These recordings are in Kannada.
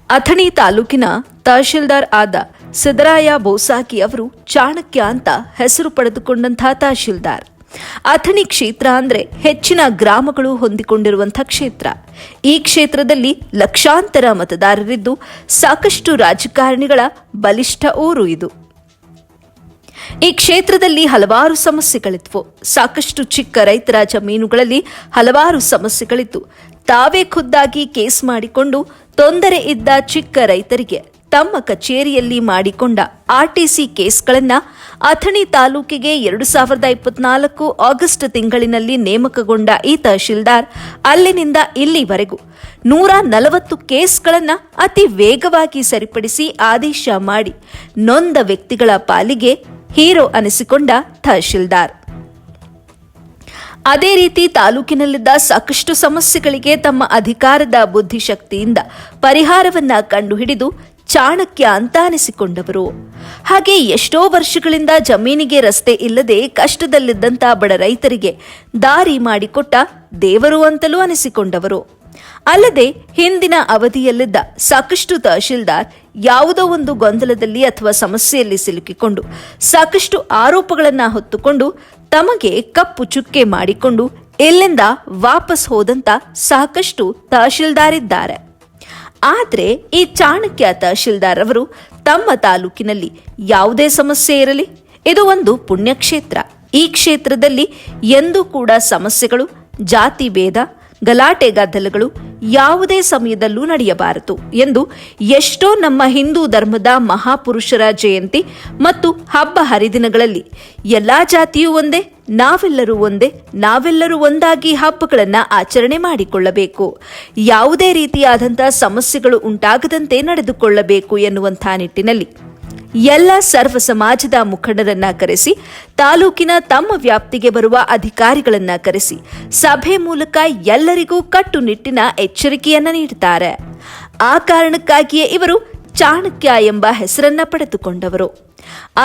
ಅಥಣಿ ತಾಲೂಕಿನ ತಹಶೀಲ್ದಾರ್ ಆದ ಸಿದ್ದರಾಯ ಬೋಸಾಕಿ ಅವರು ಚಾಣಕ್ಯ ಅಂತ ಹೆಸರು ಪಡೆದುಕೊಂಡಂತಹ ತಹಶೀಲ್ದಾರ್. ಅಥಣಿ ಕ್ಷೇತ್ರ ಅಂದ್ರೆ ಹೆಚ್ಚಿನ ಗ್ರಾಮಗಳು ಹೊಂದಿಕೊಂಡಿರುವಂತಹ ಕ್ಷೇತ್ರ. ಈ ಕ್ಷೇತ್ರದಲ್ಲಿ ಲಕ್ಷಾಂತರ ಮತದಾರರಿದ್ದು ಸಾಕಷ್ಟು ರಾಜಕಾರಣಿಗಳ ಬಲಿಷ್ಠ ಊರು ಇದು. ಈ ಕ್ಷೇತ್ರದಲ್ಲಿ ಹಲವಾರು ಸಮಸ್ಯೆಗಳಿದ್ವು. ಸಾಕಷ್ಟು ಚಿಕ್ಕ ರೈತರ ಜಮೀನುಗಳಲ್ಲಿ ಹಲವಾರು ಸಮಸ್ಯೆಗಳಿದ್ದು ತಾವೇ ಖುದ್ದಾಗಿ ಕೇಸ್ ಮಾಡಿಕೊಂಡು ತೊಂದರೆ ಇದ್ದ ಚಿಕ್ಕ ರೈತರಿಗೆ ತಮ್ಮ ಕಚೇರಿಯಲ್ಲಿ ಮಾಡಿಕೊಂಡ ಆರ್ಟಿಸಿ ಕೇಸ್ಗಳನ್ನು ಅಥಣಿ ತಾಲೂಕಿಗೆ 2024 ಆಗಸ್ಟ್ ತಿಂಗಳಿನಲ್ಲಿ ನೇಮಕಗೊಂಡ ಈ ತಹಶೀಲ್ದಾರ್ ಅಲ್ಲಿನಿಂದ ಇಲ್ಲಿವರೆಗೂ 140 ಕೇಸ್ಗಳನ್ನು ಅತಿ ವೇಗವಾಗಿ ಸರಿಪಡಿಸಿ ಆದೇಶ ಮಾಡಿ ನೊಂದ ವ್ಯಕ್ತಿಗಳ ಪಾಲಿಗೆ ಹೀರೋ ಅನಿಸಿಕೊಂಡ ತಹಶೀಲ್ದಾರ್. ಅದೇ ರೀತಿ ತಾಲೂಕಿನಲ್ಲಿದ್ದ ಸಾಕಷ್ಟು ಸಮಸ್ಯೆಗಳಿಗೆ ತಮ್ಮ ಅಧಿಕಾರದ ಬುದ್ಧಿಶಕ್ತಿಯಿಂದ ಪರಿಹಾರವನ್ನ ಕಂಡುಹಿಡಿದು ಚಾಣಕ್ಯ ಅಂತ ಅನಿಸಿಕೊಂಡವರು. ಹಾಗೆ ಎಷ್ಟೋ ವರ್ಷಗಳಿಂದ ಜಮೀನಿಗೆ ರಸ್ತೆ ಇಲ್ಲದೆ ಕಷ್ಟದಲ್ಲಿದ್ದಂಥ ಬಡ ರೈತರಿಗೆ ದಾರಿ ಮಾಡಿಕೊಟ್ಟ ದೇವರು ಅಂತಲೂ ಅನಿಸಿಕೊಂಡವರು. ಅಲ್ಲದೆ ಹಿಂದಿನ ಅವಧಿಯಲ್ಲಿದ್ದ ಸಾಕಷ್ಟು ತಹಶೀಲ್ದಾರ್ ಯಾವುದೋ ಒಂದು ಗೊಂದಲದಲ್ಲಿ ಅಥವಾ ಸಮಸ್ಯೆಯಲ್ಲಿ ಸಿಲುಕಿಕೊಂಡು ಸಾಕಷ್ಟು ಆರೋಪಗಳನ್ನು ಹೊತ್ತುಕೊಂಡು ತಮಗೆ ಕಪ್ಪು ಚುಕ್ಕೆ ಮಾಡಿಕೊಂಡು ಇಲ್ಲಿಂದ ವಾಪಸ್ ಹೋದಂತ ಸಾಕಷ್ಟು ತಹಶೀಲ್ದಾರ್ ಇದ್ದಾರೆ. ಆದರೆ ಈ ಚಾಣಕ್ಯ ತಹಶೀಲ್ದಾರ್ ಅವರು ತಮ್ಮ ತಾಲೂಕಿನಲ್ಲಿ ಯಾವುದೇ ಸಮಸ್ಯೆ ಇರಲಿ, ಇದು ಒಂದು ಪುಣ್ಯಕ್ಷೇತ್ರ. ಈ ಕ್ಷೇತ್ರದಲ್ಲಿ ಎಂದೂ ಕೂಡ ಸಮಸ್ಯೆಗಳು, ಜಾತಿ ಭೇದ, ಗಲಾಟೆ ಗದ್ದಲಗಳು ಯಾವುದೇ ಸಮಯದಲ್ಲೂ ನಡೆಯಬಾರದು ಎಂದು ಎಷ್ಟೋ ನಮ್ಮ ಹಿಂದೂ ಧರ್ಮದ ಮಹಾಪುರುಷರ ಜಯಂತಿ ಮತ್ತು ಹಬ್ಬ ಹರಿದಿನಗಳಲ್ಲಿ ಎಲ್ಲಾ ಜಾತಿಯೂ ಒಂದೇ, ನಾವೆಲ್ಲರೂ ಒಂದೇ, ನಾವೆಲ್ಲರೂ ಒಂದಾಗಿ ಹಬ್ಬಗಳನ್ನು ಆಚರಣೆ ಮಾಡಿಕೊಳ್ಳಬೇಕು, ಯಾವುದೇ ರೀತಿಯಾದಂತಹ ಸಮಸ್ಯೆಗಳು ಉಂಟಾಗದಂತೆ ನಡೆದುಕೊಳ್ಳಬೇಕು ಎನ್ನುವಂಥ ನಿಟ್ಟಿನಲ್ಲಿ ಎಲ್ಲ ಸರ್ವ ಸಮಾಜದ ಮುಖಂಡರನ್ನ ಕರೆಸಿ ತಾಲೂಕಿನ ತಮ್ಮ ವ್ಯಾಪ್ತಿಗೆ ಬರುವ ಅಧಿಕಾರಿಗಳನ್ನ ಕರೆಸಿ ಸಭೆ ಮೂಲಕ ಎಲ್ಲರಿಗೂ ಕಟ್ಟುನಿಟ್ಟಿನ ಎಚ್ಚರಿಕೆಯನ್ನ ನೀಡುತ್ತಾರೆ. ಆ ಕಾರಣಕ್ಕಾಗಿಯೇ ಇವರು ಚಾಣಕ್ಯ ಎಂಬ ಹೆಸರನ್ನ ಪಡೆದುಕೊಂಡವರು.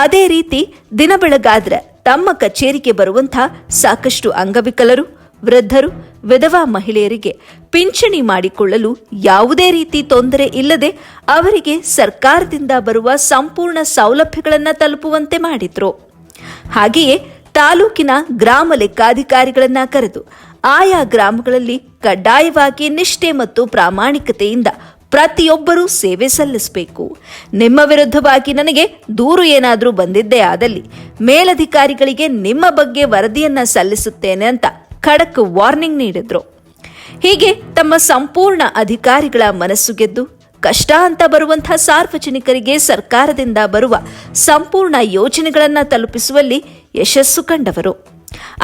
ಅದೇ ರೀತಿ ದಿನ ಬೆಳಗಾದ್ರೆ ತಮ್ಮ ಕಚೇರಿಗೆ ಬರುವಂತಹ ಸಾಕಷ್ಟು ಅಂಗವಿಕಲರು, ವೃದ್ಧರು, ವಿಧವಾ ಮಹಿಳೆಯರಿಗೆ ಪಿಂಚಣಿ ಮಾಡಿಕೊಳ್ಳಲು ಯಾವುದೇ ರೀತಿ ತೊಂದರೆ ಇಲ್ಲದೆ ಅವರಿಗೆ ಸರ್ಕಾರದಿಂದ ಬರುವ ಸಂಪೂರ್ಣ ಸೌಲಭ್ಯಗಳನ್ನು ತಲುಪುವಂತೆ ಮಾಡಿದ್ರು. ಹಾಗೆಯೇ ತಾಲೂಕಿನ ಗ್ರಾಮ ಲೆಕ್ಕಾಧಿಕಾರಿಗಳನ್ನ ಕರೆದು ಆಯಾ ಗ್ರಾಮಗಳಲ್ಲಿ ಕಡ್ಡಾಯವಾಗಿ ನಿಷ್ಠೆ ಮತ್ತು ಪ್ರಾಮಾಣಿಕತೆಯಿಂದ ಪ್ರತಿಯೊಬ್ಬರೂ ಸೇವೆ ಸಲ್ಲಿಸಬೇಕು. ನಿಮ್ಮ ವಿರುದ್ಧವಾಗಿ ನನಗೆ ದೂರು ಏನಾದರೂ ಬಂದಿದ್ದೇ ಆದಲ್ಲಿ ಮೇಲಧಿಕಾರಿಗಳಿಗೆ ನಿಮ್ಮ ಬಗ್ಗೆ ವರದಿಯನ್ನ ಸಲ್ಲಿಸುತ್ತೇನೆ ಅಂತ ಖಡಕ್ ವಾರ್ನಿಂಗ್ ನೀಡಿದ್ರು. ಹೀಗೆ ತಮ್ಮ ಸಂಪೂರ್ಣ ಅಧಿಕಾರಿಗಳ ಮನಸ್ಸು ಗೆದ್ದು ಕಷ್ಟ ಅಂತ ಬರುವಂತಹ ಸಾರ್ವಜನಿಕರಿಗೆ ಸರ್ಕಾರದಿಂದ ಬರುವ ಸಂಪೂರ್ಣ ಯೋಜನೆಗಳನ್ನು ತಲುಪಿಸುವಲ್ಲಿ ಯಶಸ್ಸು ಕಂಡವರು.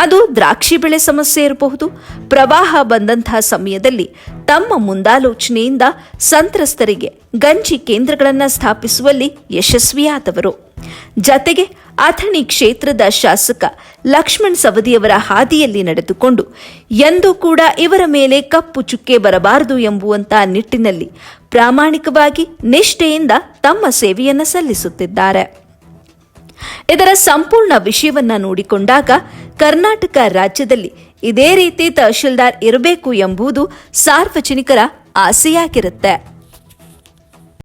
ಅದು ದ್ರಾಕ್ಷಿ ಬೆಳೆ ಸಮಸ್ಯೆ ಇರಬಹುದು, ಪ್ರವಾಹ ಬಂದಂತಹ ಸಮಯದಲ್ಲಿ ತಮ್ಮ ಮುಂದಾಲೋಚನೆಯಿಂದ ಸಂತ್ರಸ್ತರಿಗೆ ಗಂಜಿ ಕೇಂದ್ರಗಳನ್ನು ಸ್ಥಾಪಿಸುವಲ್ಲಿ ಯಶಸ್ವಿಯಾದವರು. ಜತೆಗೆ ಅಥಣಿ ಕ್ಷೇತ್ರದ ಶಾಸಕ ಲಕ್ಷ್ಮಣ್ ಸವದಿಯವರ ಹಾದಿಯಲ್ಲಿ ನಡೆದುಕೊಂಡು ಎಂದೂ ಕೂಡ ಇವರ ಮೇಲೆ ಕಪ್ಪು ಚುಕ್ಕೆ ಬರಬಾರದು ಎಂಬುವಂತ ನಿಟ್ಟಿನಲ್ಲಿ ಪ್ರಾಮಾಣಿಕವಾಗಿ ನಿಷ್ಠೆಯಿಂದ ತಮ್ಮ ಸೇವೆಯನ್ನು ಸಲ್ಲಿಸುತ್ತಿದ್ದಾರೆ. ಇದರ ಸಂಪೂರ್ಣ ವಿಷಯವನ್ನ ನೋಡಿಕೊಂಡಾಗ ಕರ್ನಾಟಕ ರಾಜ್ಯದಲ್ಲಿ ಇದೇ ರೀತಿ ತಹಶೀಲ್ದಾರ್ ಇರಬೇಕು ಎಂಬುದು ಸಾರ್ವಜನಿಕರ ಆಸೆಯಾಗಿರುತ್ತೆ.